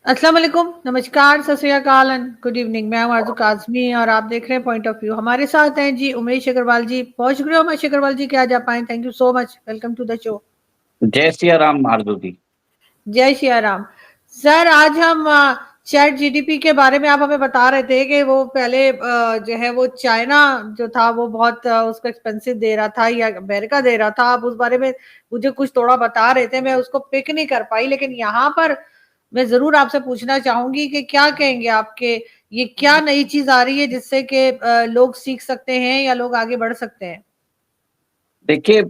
अस्सलाम वालेकुम, नमस्कार, सत श्री अकाल एंड गुड इवनिंग। मैं हूं आरज़ू काज़मी और आप देख रहे हैं पॉइंट ऑफ व्यू। हमारे साथ हैं जी उमेश अग्रवाल जी। बहुत शुक्रिया उमेश अग्रवाल जी कि आज आप आए। Thank you so much. Welcome to the show. जय सिया राम आरजू जी। जय सिया राम। सर, आज हम चैट जीडीपी के बारे में आप हमें बता रहे थे कि वो पहले जो है वो चाइना जो था वो बहुत उसको एक्सपेंसिव दे रहा था या अमेरिका दे रहा था। आप उस बारे में मुझे कुछ थोड़ा बता रहे थे, मैं उसको पिक नहीं कर पाई, लेकिन यहाँ पर मैं जरूर आपसे पूछना चाहूंगी कि क्या कहेंगे आपके, ये क्या नई चीज आ रही है जिससे कि लोग सीख सकते हैं या लोग आगे बढ़ सकते हैं। देखिए,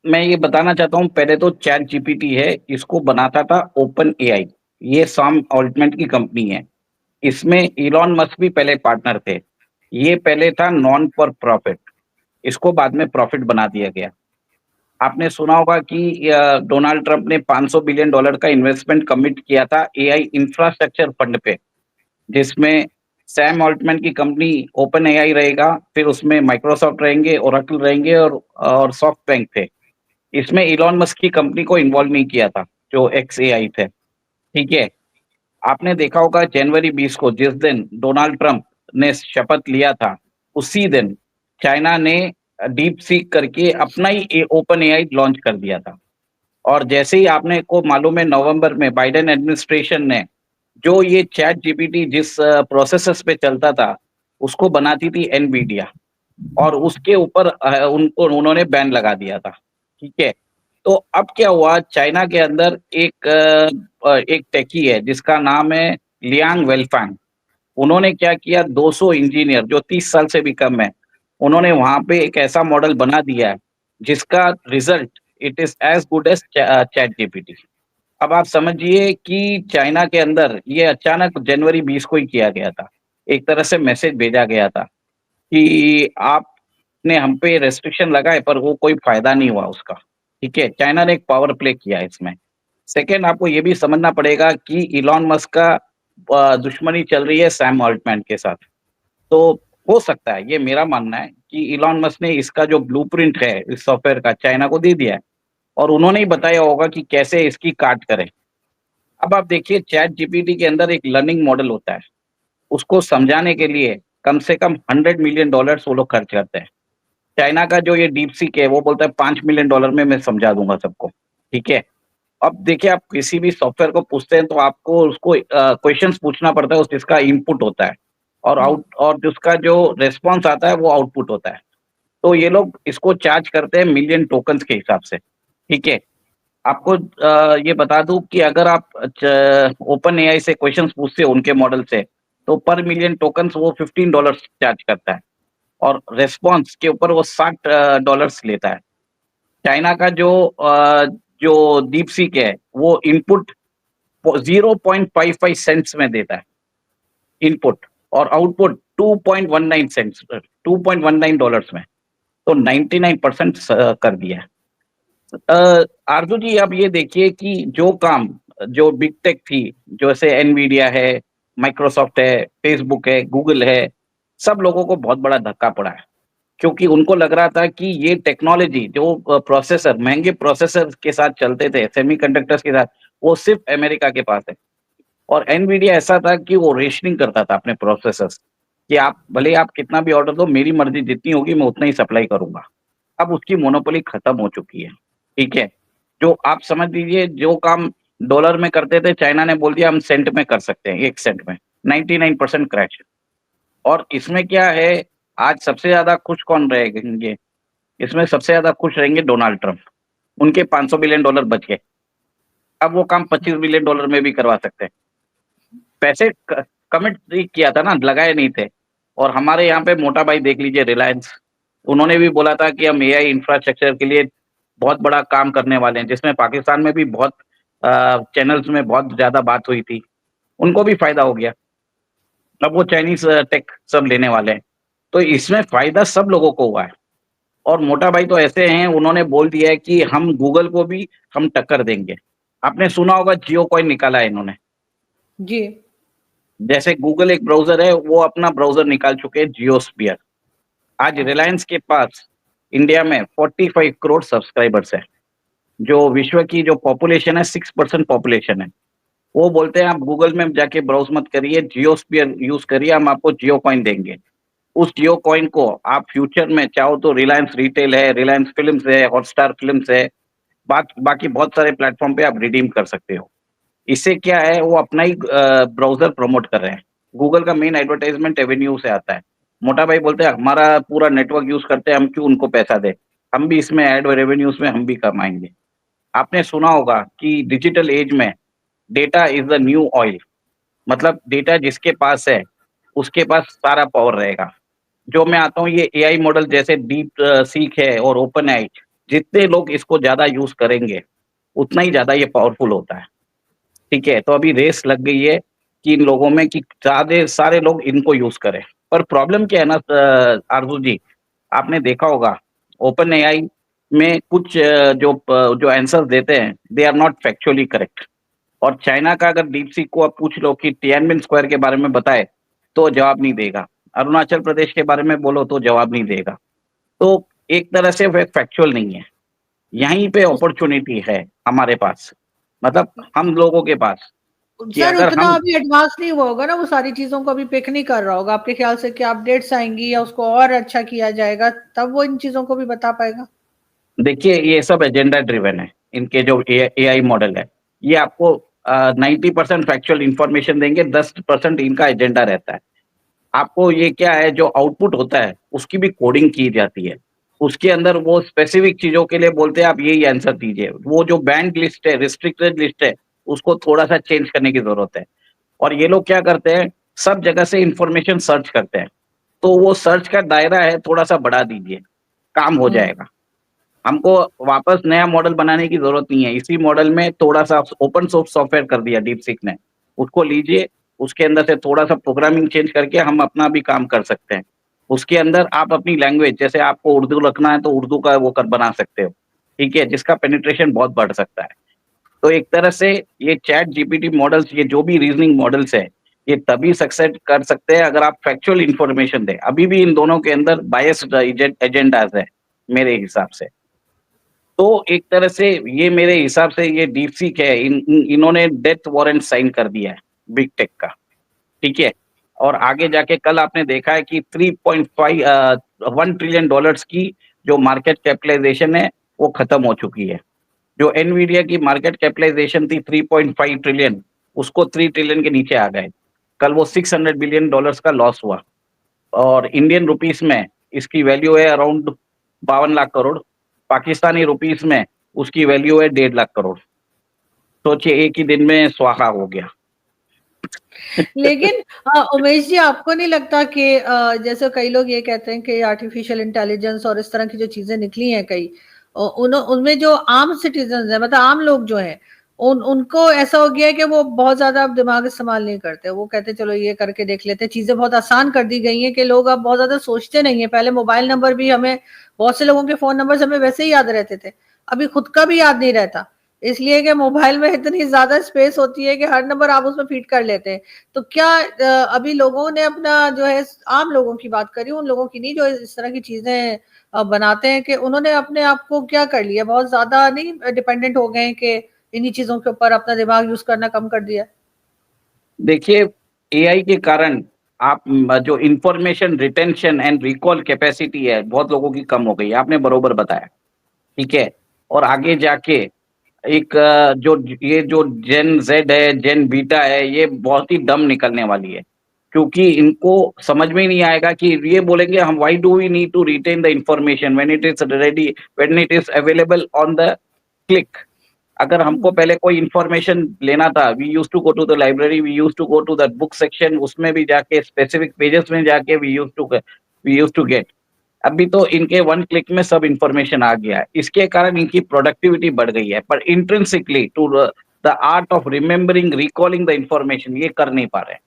मैं ये बताना चाहता हूँ, पहले तो चैट जीपीटी है, इसको बनाता था ओपन एआई। ये सैम ऑल्टमैन की कंपनी है। इसमें इलॉन मस्क भी पहले पार्टनर थे। ये पहले था नॉन फॉर प्रॉफिट, इसको बाद में प्रॉफिट बना दिया गया। आपने सुना होगा कि डोनाल्ड ट्रंप ने $500 बिलियन का इन्वेस्टमेंट कमिट किया था एआई इंफ्रास्ट्रक्चर फंड पे, जिसमें सैम ऑल्टमैन की कंपनी ओपन एआई रहेगा, फिर उसमें माइक्रोसॉफ्ट रहेंगे, ओरेकल रहेंगे और सॉफ्ट बैंक थे। इसमें इलॉन मस्क की कंपनी को इन्वॉल्व नहीं किया था, जो एक्स एआई थे। ठीक है। आपने देखा होगा जनवरी 20 को, जिस दिन डोनाल्ड ट्रंप ने शपथ लिया था, उसी दिन चाइना ने डीप सीक करके अपना ही ओपन एआई लॉन्च कर दिया था। और जैसे ही आपने को मालूम है, नवंबर में बाइडेन एडमिनिस्ट्रेशन ने जो ये चैट जीपीटी जिस प्रोसेसर्स पे चलता था, उसको बनाती थी एनवीडिया, और उसके ऊपर उनको उन्होंने बैन लगा दिया था। ठीक है। तो अब क्या हुआ, चाइना के अंदर एक टेकी है जिसका नाम है लियांग वेलफैंग। उन्होंने क्या किया, 200 इंजीनियर जो 30 साल से भी कम है, उन्होंने वहां पे एक ऐसा मॉडल बना दिया है जिसका result it is as good as ChatGPT. अब आप समझिए कि चाइना के अंदर ये अचानक जनवरी 20 को ही किया गया था। एक तरह से मैसेज भेजा गया था कि आपने हम पे रेस्ट्रिक्शन लगाए, पर वो कोई फायदा नहीं हुआ उसका। ठीक है, चाइना ने एक पावर प्ले किया है इसमें। सेकंड, आपको ये भी समझना पड़ेगा कि इलॉन मस्क का दुश्मनी चल रही है सैम ऑल्टमैन के साथ। तो हो सकता है, ये मेरा मानना है कि इलॉन मस्क ने इसका जो ब्लूप्रिंट है इस सॉफ्टवेयर का, चाइना को दे दिया है, और उन्होंने ही बताया होगा कि कैसे इसकी काट करें। अब आप देखिए, चैट जीपीटी के अंदर एक लर्निंग मॉडल होता है, उसको समझाने के लिए कम से कम $100 मिलियन वो लोग खर्च करते हैं। चाइना का जो ये डीप सीक है, वो बोलता है $5 मिलियन में मैं समझा दूंगा सबको। ठीक है। अब देखिए, आप किसी भी सॉफ्टवेयर को पूछते हैं तो आपको उसको क्वेश्चंस पूछना पड़ता है, उस जिसका इनपुट होता है, और हम्म। जिसका जो रेस्पॉन्स आता है वो आउटपुट होता है। तो ये लोग इसको चार्ज करते हैं मिलियन टोकन्स के हिसाब से। ठीक है। आपको ये बता दूं कि अगर आप ओपन एआई से क्वेश्चंस पूछते हो उनके मॉडल से, तो पर मिलियन टोकन्स वो $15 चार्ज करता है, और रेस्पॉन्स के ऊपर वो $60 लेता है। चाइना का जो डीप सीक है, वो इनपुट 0.55 सेंट्स में देता है इनपुट, और आउटपुट 2.19 सेंट्स, $2.19 में। तो 99% कर दिया है। आरजू जी, अब ये देखिए कि जो काम जो बिग टेक थी, जैसे एनवीडिया है, माइक्रोसॉफ्ट है, फेसबुक है, गूगल है, सब लोगों को बहुत बड़ा धक्का पड़ा है, क्योंकि उनको लग रहा था कि ये टेक्नोलॉजी जो प्रोसेसर, महंगे प्रोसेसर के साथ चलते थे, सेमीकंडक्टर्स के साथ, वो सिर्फ अमेरिका के पास है। और एनवीडिया ऐसा था कि वो रेशनिंग करता था अपने प्रोसेसर्स, कि आप भले आप कितना भी ऑर्डर दो, मेरी मर्जी जितनी होगी मैं उतना ही सप्लाई करूंगा। अब उसकी मोनोपोली खत्म हो चुकी है। ठीक है। जो आप समझ लीजिए, जो काम डॉलर में करते थे, चाइना ने बोल दिया हम सेंट में कर सकते हैं, 1 सेंट में। 99% क्रैश। और इसमें क्या है, आज सबसे ज्यादा खुश कौन रहेंगे? इसमें सबसे ज्यादा खुश रहेंगे डोनाल्ड ट्रंप। उनके $500 बिलियन बच गए। अब वो काम $25 बिलियन में भी करवा सकते हैं। पैसे कमिट किया था ना, लगाए नहीं थे। और हमारे यहाँ पे मोटा भाई देख लीजिए, रिलायंस, उन्होंने भी बोला था कि हम एआई इंफ्रास्ट्रक्चर के लिए बहुत बड़ा काम करने वाले हैं, जिसमें पाकिस्तान में भी बहुत चैनल्स में बहुत ज्यादा बात हुई थी। उनको भी फायदा हो गया। अब वो चाइनीज टेक सब लेने वाले हैं। तो इसमें फायदा सब लोगों को हुआ है। और मोटा भाई तो ऐसे हैं, उन्होंने बोल दिया है कि हम गूगल को भी हम टक्कर देंगे। आपने सुना होगा जियो कॉइन निकाला है इन्होंने। जी। जैसे गूगल एक ब्राउजर है, वो अपना ब्राउजर निकाल चुके हैं जियोस्फियर। आज रिलायंस के पास इंडिया में 45 करोड़ सब्सक्राइबर्स है, जो विश्व की जो पॉपुलेशन है 6% पॉपुलेशन है। वो बोलते हैं आप गूगल में जाके ब्राउज़ मत करिए, जियोस्फियर यूज़ करिए, हम आपको जियो कॉइन देंगे। उस जियो कॉइन को आप फ्यूचर में चाहो तो रिलायंस रिटेल है, रिलायंस फ़िल्म्स है, हॉटस्टार फ़िल्म्स है, बाकी बहुत सारे प्लेटफ़ॉर्म पे आप रिडीम कर सकते हो। इससे क्या है वो अपना ही ब्राउज़र प्रमोट कर रहे हैं। गूगल का मेन एडवर्टाइज़मेंट रेवेन्यू से आता है। मोटा भाई बोलते हैं हमारा पूरा नेटवर्क यूज़ करते हैं, हम क्यों उनको पैसा दें? हम भी इसमें एड रेवेन्यूज़ में हम भी कमाएँगे। आपने सुना होगा कि डिजिटल एज में data is the new oil. मतलब डेटा जिसके पास है, उसके पास सारा पावर रहेगा। जो मैं आता हूँ ये एआई मॉडल जैसे डीप सीक है और ओपन एआई, जितने लोग इसको ज़्यादा यूज़ करेंगे, उतना ही ज़्यादा ये पावरफुल होता है। ठीक है? तो अभी रेस लग गई है कि इन लोगों में कि ज़्यादा सारे लोग इनको यूज़ करें। पर प्रॉब्लम क्या है ना आरज़ू जी, आपने देखा होगा ओपन एआई में कुछ जो आंसर्स देते हैं, they are not factually correct. और चाइना का अगर डीपसीक को आप पूछ लो कि तियानमेन स्क्वायर के बारे में बताए, तो जवाब नहीं देगा। अरुणाचल प्रदेश के बारे में बोलो तो जवाब नहीं देगा। तो एक तरह से वो फैक्चुअल नहीं है। यहीं पे अपॉर्च्युनिटी है हमारे पास, मतलब हम लोगों के पास कि सर अगर उतना हम अभी एडवांस नहीं हुआ होगा ना, वो सारी चीजों को अभी पिक नहीं कर रहा होगा आपके ख्याल से? क्या अपडेट्स आएंगी या उसको और अच्छा किया जाएगा तब वो इन चीजों को भी बता पाएगा? देखिए ये सब एजेंडा ड्रिवन है। इनके जो एआई मॉडल है, ये आपको 90% फैक्चुअल इन्फॉर्मेशन देंगे, 10% इनका एजेंडा रहता है। आपको ये क्या है जो आउटपुट होता है, उसकी भी कोडिंग की जाती है। उसके अंदर वो स्पेसिफिक चीज़ों के लिए बोलते हैं आप यही आंसर दीजिए। वो जो बैंड लिस्ट है, रिस्ट्रिक्टेड लिस्ट है, उसको थोड़ा-सा चेंज करने की ज़रूरत है। और ये लोग क्या करते हैं, सब जगह से इन्फॉर्मेशन सर्च करते हैं। तो वो सर्च का दायरा है थोड़ा-सा बढ़ा दीजिए, काम हो हम्म। जाएगा। हमको वापस नया मॉडल बनाने की ज़रूरत नहीं है। इसी मॉडल में थोड़ा-सा ओपन सोर्स सॉफ्टवेयर कर दिया डीपसीक ने। उसको लीजिए, उसके अंदर से थोड़ा-सा प्रोग्रामिंग चेंज करके हम अपना भी काम कर सकते हैं। उसके अंदर आप अपनी लैंग्वेज जैसे आपको उर्दू रखना है तो उर्दू का वो कर बना सकते हो, ठीक है? जिसका पेनिट्रेशन बहुत बढ़ सकता है। तो एक तरह से ये चैट जीपीटी मॉडल्स ये जो भी रीज़निंग मॉडल्स हैं, ये तभी सक्सेस कर सकते हैं अगर आप फैक्चुअल इन्फॉर्मेशन दें। अभी भी इन दोनों के अंदर बायस्ड एजेंडाज़ है, मेरे हिसाब से। तो एक तरह से ये मेरे हिसाब से ये डीपसीक है, इन्होंने डेथ वारंट साइन कर दिया है, बिग टेक का, ठीक है? और आगे जाके कल आपने देखा है कि 1 ट्रिलियन डॉलर्स की जो मार्केट कैपिटलाइज़ेशन है, वो खत्म हो चुकी है। जो एनवीडिया की मार्केट कैपिटलाइज़ेशन थी 3.5 ट्रिलियन, उसको 3 ट्रिलियन के नीचे आ गए। कल वो 600 बिलियन डॉलर्स का लॉस हुआ और इंडियन रुपीस में इसकी वैल्यू है अराउंड 52 लाख करोड़, पाकिस्तानी रुपीस में उसकी वैल्यू है 1.5 लाख करोड़। सोचिए एक ही दिन में स्वाहा हो गया। लेकिन उमेश जी, आपको नहीं लगता कि जैसे कई लोग ये कहते हैं कि आर्टिफिशियल इंटेलिजेंस और इस तरह की जो चीजें निकली हैं कई, उनमें जो आम सिटीजन है, मतलब आम लोग जो हैं, उनको ऐसा हो गया है कि वो बहुत ज्यादा अब दिमाग इस्तेमाल नहीं करते। वो कहते चलो ये करके देख लेते हैं। चीजें बहुत आसान कर दी गई हैं कि लोग अब बहुत ज्यादा सोचते नहीं है। पहले मोबाइल नंबर भी हमें, बहुत से लोगों के फोन नंबर हमें वैसे ही याद रहते थे, अभी खुद का भी याद नहीं रहता, इसलिए कि मोबाइल में इतनी ज्यादा स्पेस होती है कि हर नंबर आप उसमें फीड कर लेते हैं। तो क्या अभी लोगों ने अपना जो है, आम लोगों की बात करी, उन लोगों की नहीं जो इस तरह की चीजें बनाते हैं, कि उन्होंने अपने आप को क्या कर लिया, बहुत ज्यादा नहीं डिपेंडेंट हो गए कि इन्हीं चीजों के ऊपर अपना दिमाग यूज करना कम कर दिया? देखिए एआई के कारण आप जो information retention and recall capacity है, बहुत लोगों की कम हो गई है, आपने बरोबर बताया, ठीक है? और आगे जाके एक ये जो जेन ज़ेड है, जेन बीटा है, ये बहुत ही डम निकलने वाली है। क्योंकि इनको समझ में ही नहीं आएगा कि ये बोलेंगे हम why do we need to retain the information when it is ready, when it is available on the click. अगर हमको हम्म। पहले कोई इन्फॉर्मेशन लेना था, we used to go to the library, we used to go to the book section, उसमें भी जाके specific pages में जाके वी यूज्ड टू गेट। अभी तो इनके वन क्लिक में सब इन्फॉर्मेशन आ गया है। इसके कारण इनकी प्रोडक्टिविटी बढ़ गई है, पर intrinsically to the art of remembering, recalling the information ये कर नहीं पा रहे हैं,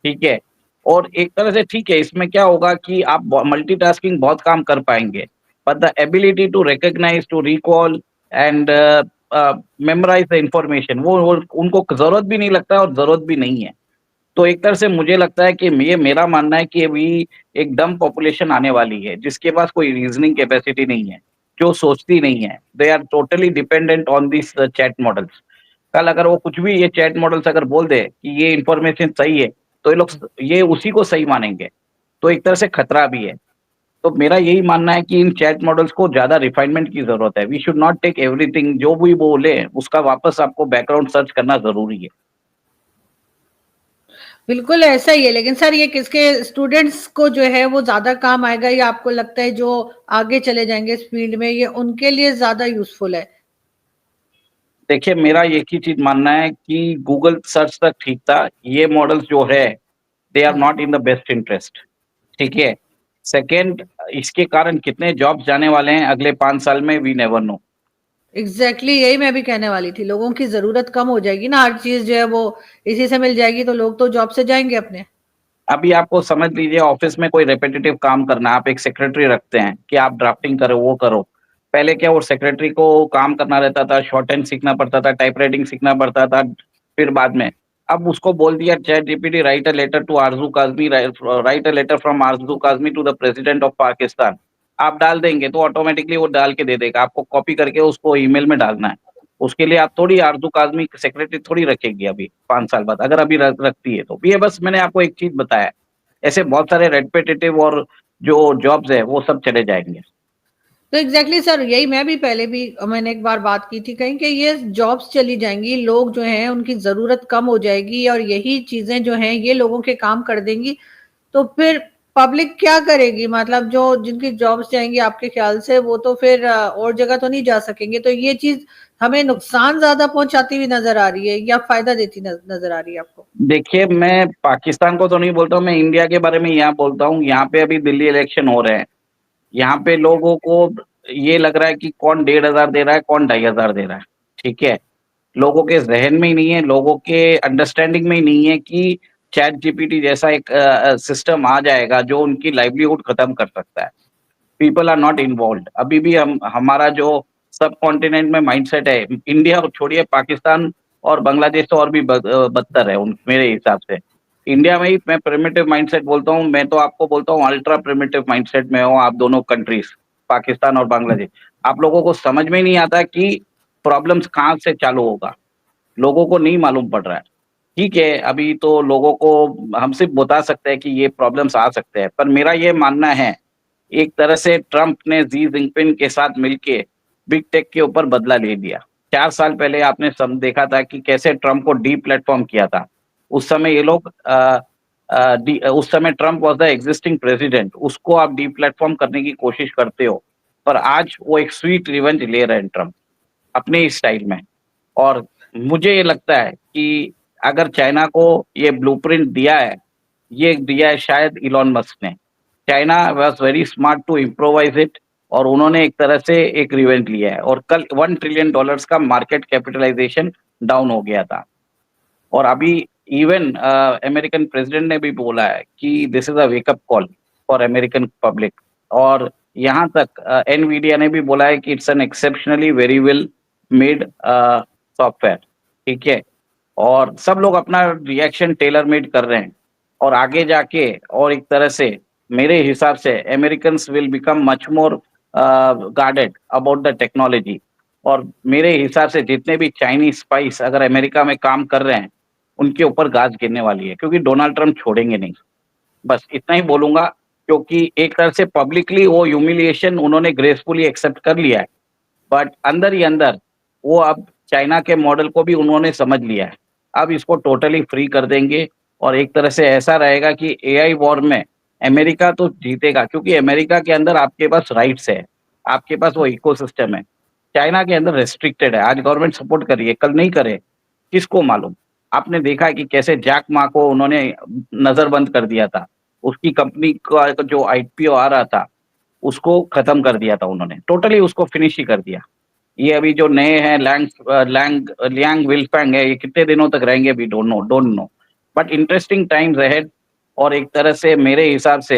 ठीक है? और एक तरह से ठीक है, इसमें क्या होगा कि आप मल्टीटास्किंग बहुत काम कर पाएँगे, but the ability to recognise, to recall and memorise the information वो उनको ज़रूरत भी नहीं लगता है और ज़रूरत भी नहीं है। तो एक तरह से मुझे लगता है कि ये मेरा मानना है कि अभी एक डम्ब पॉपुलेशन आने वाली है, जिसके पास कोई रीज़निंग कैपेसिटी नहीं है, जो सोचती नहीं है। They are totally dependent on this chat models. कल अगर वो कुछ भी ये चैट मॉडल्स अगर बोल दे कि ये इन्फॉर्मेशन सही है, तो ये उसी को सही मानेंगे। तो एक तरह से खतरा भी है। तो मेरा यही मानना है कि इन चैट मॉडल्स को ज़्यादा रिफाइनमेंट की ज़रूरत है। We should not take everything जो भी बोले, उसका वापस आपको बैकग्राउंड सर्च करना ज़रूरी है। बिल्कुल ऐसा ही है, लेकिन सर ये किसके स्टूडेंट्स को जो है वो ज़्यादा काम आएगा, या आपको लगता है जो आगे चले जाएँगे इस फील्ड में, ये उनके लिए ज़्यादा यूज़फुल है? देखिए, मेरा एक ही चीज़ मानना है कि गूगल सर्च तक ठीक था। ये मॉडल्स जो है, दे आर हाँ। Not in the best interest, ठीक है? सेकंड, इसके कारण कितने जॉब्स जाने वाले हैं अगले 5 साल में, वी नेवर नो। एग्ज़ैक्टली यही मैं भी कहने वाली थी, लोगों की ज़रूरत कम हो जाएगी ना, हर चीज़ जो है वो इसी से मिल जाएगी, तो लोग तो जॉब से जाएँगे अपने। अभी आपको समझ लीजिए ऑफ़िस में कोई रिपिटिटिव काम करना है, आप एक सेक्रेटरी रखते हैं कि आप ड्राफ्टिंग करो, वो करो। पहले क्या वो सेक्रेटरी को काम करना रहता था, शॉर्टहैंड सीखना पड़ता था, टाइपराइटिंग सीखना पड़ता था, फिर बाद में। अब उसको बोल दिया ChatGPT write a letter to Arzoo Kazmi write a letter from Arzoo Kazmi to the president of Pakistan. आप डाल देंगे तो ऑटोमैटिकली वो डाल के दे देगा, आपको कॉपी करके उसको ईमेल में डालना है। उसके लिए आप थोड़ी आरज़ू काज़मी सेक्रेटरी थोड़ी रखेगी अभी 5 साल बाद, अगर अभी रखती है तो। ये बस मैंने आपको एक चीज़ बताया। ऐसे बहुत सारे रेपिटिटिव और जो जॉब्स है वो सब चले जाएँगे। तो एग्ज़ैक्टली सर यही मैं भी पहले भी मैंने एक बार बात की थी कहीं कि ये जॉब्स चली जाएँगी, लोग जो हैं उनकी ज़रूरत कम हो जाएगी और यही चीज़ें जो हैं ये लोगों के काम कर देंगी, तो फिर पब्लिक क्या करेगी? मतलब जो जिनकी जॉब्स जाएँगी आपके ख़्याल से वो तो फिर और जगह तो नहीं जा सकेंगे, तो ये चीज़ हमें नुकसान ज़्यादा पहुँचाती हुई नज़र आ रही है या फ़ायदा देती नज़र आ रही है आपको? देखिए, मैं पाकिस्तान को तो नहीं बोलता हूँ, मैं इंडिया के बारे में यहाँ बोलता हूँ। यहाँ पे अभी दिल्ली इलेक्शन हो रहे हैं। यहाँ पे लोगों को ये लग रहा है कि कौन 1,500 दे रहा है, कौन 2,500 दे रहा है, ठीक है? लोगों के ज़हन में ही नहीं है, लोगों के अंडरस्टैंडिंग में ही नहीं है कि चैट जीपीटी जैसा एक सिस्टम आ जाएगा जो उनकी लाइवलीहुड खत्म कर सकता है। People are not involved. अभी भी हम हमारा जो सब कॉन्टिनेंट में माइंडसेट है, इंडिया को छोड़िए, पाकिस्तान और बांग्लादेश तो और भी बदतर है उन मेरे हिसाब से। इंडिया में ही मैं प्रिमिटिव माइंडसेट बोलता हूँ, मैं तो आपको बोलता हूँ अल्ट्रा प्रिमिटिव माइंडसेट में हो आप दोनों कंट्रीज़, पाकिस्तान और बांग्लादेश। आप लोगों को समझ में ही नहीं आता कि प्रॉब्लम्स कहाँ से चालू होगा, लोगों को नहीं मालूम पड़ रहा है। ठीक है, अभी तो लोगों को हम सिर्फ बता सकते हैं कि ये प्रॉब्लम्स आ सकते हैं, पर मेरा ये मानना है एक तरह से ट्रम्प ने शी जिनपिंग के साथ मिलके बिग टेक के ऊपर बदला ले लिया। 4 साल पहले आपने देखा था कि कैसे ट्रम्प को डीप्लेटफ़ॉर्म किया था। उस समय ये लोग उस समय Trump was the existing president, उसको आप डीप्लेटफ़ॉर्म करने की कोशिश करते हो। पर आज वो एक स्वीट रिवेंज ले रहे हैं ट्रम्प, अपने ही स्टाइल में। और मुझे ये लगता है कि अगर चाइना को ये ब्लूप्रिंट दिया है, ये दिया है शायद इलॉन मस्क ने। China was very smart to improvise it और उन्होंने एक तरह से एक रिवेंज लिया है और कल $1 ट्रिलियन का मार्केट कैपिटलाइज़ेशन डाउन हो गया था। और अभी इवन अमेरिकन प्रेसिडेंट ने भी बोला है कि this is a wake up call for American public. और यहाँ तक एनवीडिया ने भी बोला है कि it's an exceptionally very well made software, ठीक है? और सब लोग अपना रिएक्शन टेलर मेड कर रहे हैं और आगे जाके और एक तरह से मेरे हिसाब से Americans will become much more guarded about the technology. और मेरे हिसाब से जितने भी चाइनीज़ स्पाइस अगर अमेरिका में काम कर रहे हैं, उनके ऊपर गाज गिरने वाली है क्योंकि डोनाल्ड ट्रम्प छोड़ेंगे नहीं। बस इतना ही बोलूँगा क्योंकि एक तरह से पब्लिकली वो ह्यूमिलिएशन उन्होंने ग्रेसफुली एक्सेप्ट कर लिया है। बट अंदर ही अंदर वो अब चाइना के मॉडल को भी उन्होंने समझ लिया है। अब इसको टोटली फ्री कर देंगे और एक तरह से ऐसा रहेगा कि एआई वॉर में अमेरिका तो जीतेगा क्योंकि अमेरिका के अंदर आपके पास राइट्स है, आपके पास वो इकोसिस्टम है। चाइना के अंदर रिस्ट्रिक्टेड है, आज गवर्नमेंट सपोर्ट कर रही है, कल नहीं करे, किसको मालूम? आपने देखा है कि कैसे जैक मा को उन्होंने नज़रबंद कर दिया था। उसकी कंपनी का जो आईपीओ आ रहा था, उसको खत्म कर दिया था उन्होंने, टोटली उसको फिनिश ही कर दिया। ये अभी जो नए हैं लियांग विलफैंग है, ये कितने दिनों तक रहेंगे we don't know. But interesting times ahead. और एक तरह से मेरे हिसाब से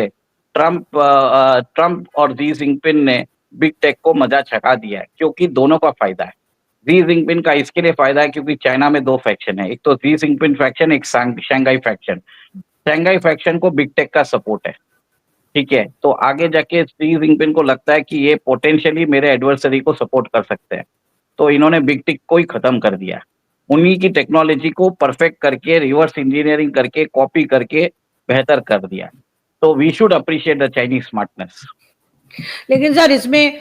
ट्रम्प और शी जिनपिंग ने बिग टेक को मजा चखा दिया है क्योंकि दोनों का फायदा है। शी जिनपिंग का इसके लिए फायदा है क्योंकि चाइना में 2 फैक्शन है, एक तो शी जिनपिंग फैक्शन, एक शंघाई फैक्शन। शंघाई फैक्शन को बिग टेक का सपोर्ट है, ठीक है? तो आगे जाके शी जिनपिंग को लगता है कि ये पोटेंशियली मेरे एडवर्सरी को सपोर्ट कर सकते हैं। तो इन्होंने बिग टेक को ही खत्म कर दिया। उन्हीं की टेक्नोलॉजी को परफेक्ट करके, रिवर्स इंजीनियरिंग करके, कॉपी करके बेहतर कर दिया। तो we should appreciate the Chinese smartness. लेकिन सर इसमें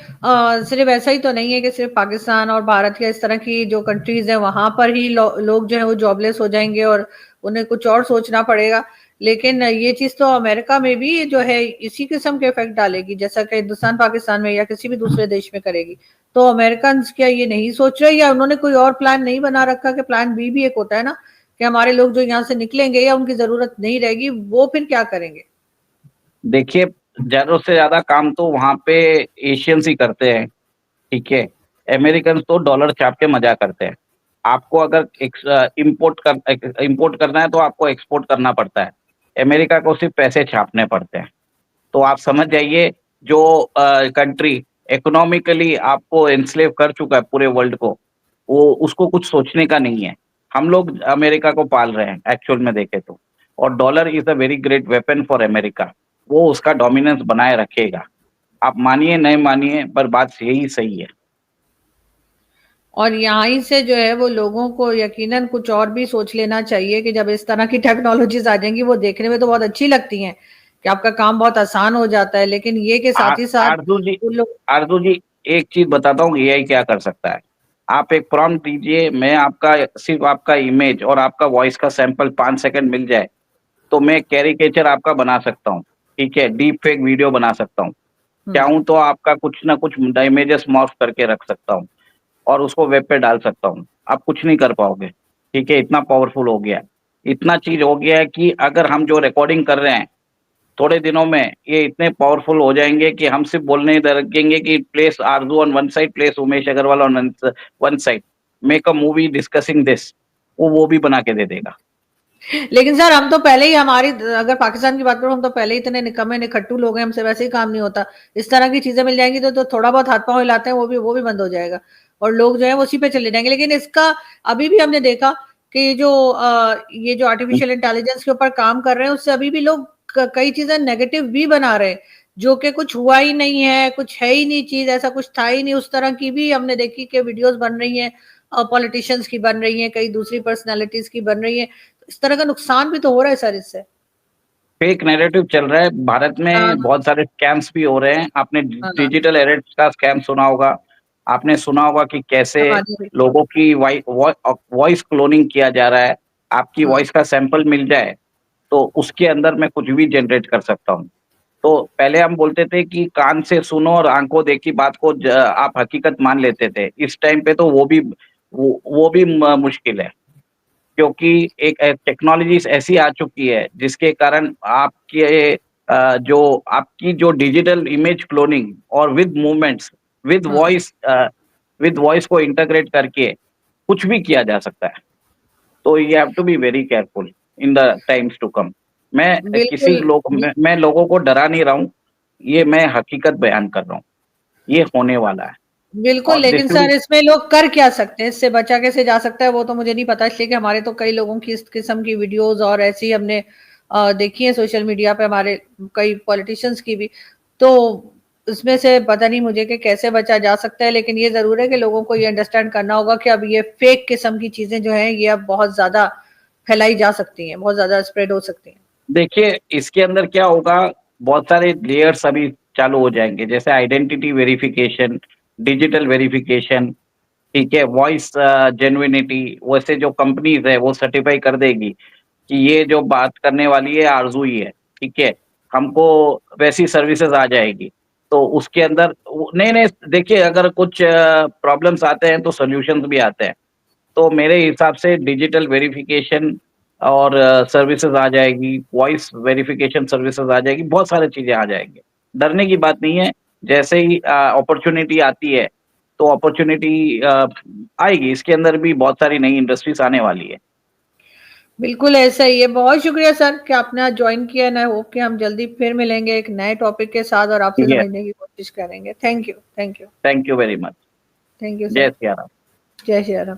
सिर्फ ऐसा ही तो नहीं है कि सिर्फ पाकिस्तान और भारत या इस तरह की जो कंट्रीज है वहां पर ही लोग जो है वो जॉबलेस हो जाएंगे और उन्हें कुछ और सोचना पड़ेगा। लेकिन ये चीज तो अमेरिका में भी जो है इसी किस्म के इफेक्ट डालेगी, जैसा कि हिंदुस्तान पाकिस्तान में या किसी भी दूसरे देश में करेगी। तो अमेरिकन क्या ये नहीं सोच रहे, या उन्होंने कोई और प्लान नहीं बना रखा कि प्लान बी भी एक होता है ना, कि हमारे लोग जो यहाँ से निकलेंगे या उनकी जरूरत नहीं रहेगी वो फिर क्या करेंगे? देखिए, ज़्यादा से ज़्यादा काम तो वहाँ पे एशियंस ही करते हैं, ठीक है? अमेरिकन्स तो डॉलर छाप के मज़ा करते हैं। आपको अगर इम्पोर्ट करना है तो आपको एक्सपोर्ट करना पड़ता है। अमेरिका को सिर्फ़ पैसे छापने पड़ते हैं। तो आप समझ जाइए, जो कंट्री इकोनॉमिकली आपको एनस्लेव कर चुका है पूरे वर्ल्ड को, वो उसको कुछ सोचने का नहीं है। हम लोग अमेरिका को पाल रहे हैं एक्चुअल में देखें तो। और dollar is a very great weapon for America. वो उसका डोमिनेंस बनाए रखेगा। आप मानिए नहीं मानिए, पर बात यही सही है। और यहाँ से जो है वो लोगों को यकीनन कुछ और भी सोच लेना चाहिए कि जब इस तरह की टेक्नोलॉजीज आ जाएंगी, वो देखने में तो बहुत अच्छी लगती हैं कि आपका काम बहुत आसान हो जाता है, लेकिन ये कि साथ ही साथ आरजू जी, उन लोग। आरजू जी, एक चीज बताता हूँ एआई क्या कर सकता है। आप एक प्रॉम्प्ट दीजिए, मैं आपका सिर्फ आपका इमेज और आपका वॉइस का सैंपल 5 सेकंड मिल जाए, तो मैं कैरिकेचर आपका बना सकता हूँ, ठीक है? डीप फेक वीडियो बना सकता हूँ। हम्म। चाहूँ तो आपका कुछ ना कुछ इमेजेस मॉर्फ करके रख सकता हूँ और उसको वेब पे डाल सकता हूँ। आप कुछ नहीं कर पाओगे, ठीक है? इतना पावरफुल हो गया है। इतना चीज हो गया है कि अगर हम जो रिकॉर्डिंग कर रहे हैं, थोड़े दिनों में ये इतने पावरफुल हो जाएँगे कि हम सिर्फ बोलने ही लगेंगे कि place Arzoo on one side, place Umesh Agarwal on one side, make a movie discussing this, वो भी बना के दे देगा। लेकिन सर हम तो पहले ही हमारी, अगर पाकिस्तान की बात करूं, हम तो पहले ही इतने निकम्मे निखट्टू लोग हैं, हमसे वैसे ही काम नहीं होता। इस तरह की चीजें मिल जाएंगी तो थोड़ा बहुत हाथ पांव हिलाते हैं वो भी बंद हो जाएगा और लोग जो है वो उसी पे चले जाएंगे। लेकिन इसका अभी भी हमने देखा कि ये जो आर्टिफिशियल इंटेलिजेंस के ऊपर काम कर रहे हैं उससे अभी भी लोग कई चीजें नेगेटिव भी बना रहे हैं, जो कि कुछ हुआ ही नहीं है, कुछ है ही नहीं, चीज ऐसा कुछ था ही नहीं। उस तरह की भी हमने देखी कि वीडियोस बन रही हैं, पॉलिटिशियंस की बन रही हैं, कई दूसरी पर्सनैलिटीज की बन रही हैं। इस तरह का नुकसान भी तो हो रहा है सर इससे। फेक नैरेटिव चल रहा है, भारत हाँ में बहुत सारे स्कैम्स भी हो रहे हैं। आपने हाँ। डिजिटल अरेस्ट का स्कैम सुना होगा। आपने सुना होगा कि कैसे हमारी भी। लोगों की वॉइस क्लोनिंग किया जा रहा है। आपकी हाँ वॉइस का सैंपल मिल जाए, तो उसके अंदर मैं कुछ भी जनरेट कर सकता हूँ। तो पहले हम बोलते थे कि कान से सुनो और आँखों देखी बात को आप हकीकत मान लेते थे। इस टाइम पे तो वो भी मुश्किल है, क्योंकि एक टेक्नोलॉजीज़ ऐसी आ चुकी है जिसके कारण जो आपकी जो डिजिटल इमेज क्लोनिंग और विद हाँ। वॉइस विद वॉइस को इंटीग्रेट करके कुछ भी किया जा सकता है। तो you have to be very careful in the times to come. बिल्कुल। मैं लोगों को डरा नहीं रहा हूँ, ये मैं हकीकत बयान कर रहा हूँ, ये होने वाला है। बिल्कुल, और लेकिन दिस सर विल इसमें लोग कर क्या सकते हैं, इससे बचा कैसे जा सकता है वो तो मुझे नहीं पता, इसलिए कि हमारे तो कई लोगों की इस किस्म की वीडियोस और ऐसी हमने देखी है सोशल मीडिया पे, हमारे कई पॉलिटिशियंस की भी। तो इसमें से पता नहीं मुझे कि कैसे बचा जा सकता है, लेकिन ये जरूर है कि लोगों को ये अंडरस्टैंड करना होगा कि अब ये फेक किस्म की चीजें जो हैं ये अब बहुत ज्यादा फैलाई जा सकती हैं, बहुत ज्यादा स्प्रेड हो सकती हैं। देखिए, इसके अंदर क्या होगा, बहुत सारे लेयर्स अभी चालू हो जाएँगे, जैसे आइडेंटिटी वेरिफिकेशन, डिजिटल वेरिफिकेशन, ठीक है? वॉइस जेन्युइनिटी, वैसे जो कंपनीज़ है वो सर्टिफ़ाई कर देगी कि ये जो बात करने वाली है आरज़ू ही है, ठीक है? हमको वैसी सर्विसेज़ आ जाएगी। तो उसके अंदर वो नहीं, देखिए, अगर कुछ प्रॉब्लम्स आते हैं तो सॉल्यूशंस भी आते हैं। तो मेरे हिसाब से डिजिटल वेरिफिकेशन और सर्विसेज़ आ जाएगी, वॉइस वेरिफिकेशन सर्विसेज़ आ जाएगी, बहुत सारी चीज़ें आ जाएँगी। डरने की बात नहीं है, जैसे ही अपॉर्च्युनिटी आती है, तो अपॉर्च्युनिटी आएगी। इसके अंदर भी बहुत सारी नई इंडस्ट्रीज़ आने वाली है। बिल्कुल ऐसा ही है। बहुत शुक्रिया सर कि आपने आज ज्वाइन किया, एंड आई होप कि हम जल्दी फिर मिलेंगे एक नए टॉपिक के साथ और आपसे ठीक है, समझने की कोशिश करेंगे। Thank you. Thank you. Thank you very much. Thank you जय सर। सिया राम। जय श्री राम।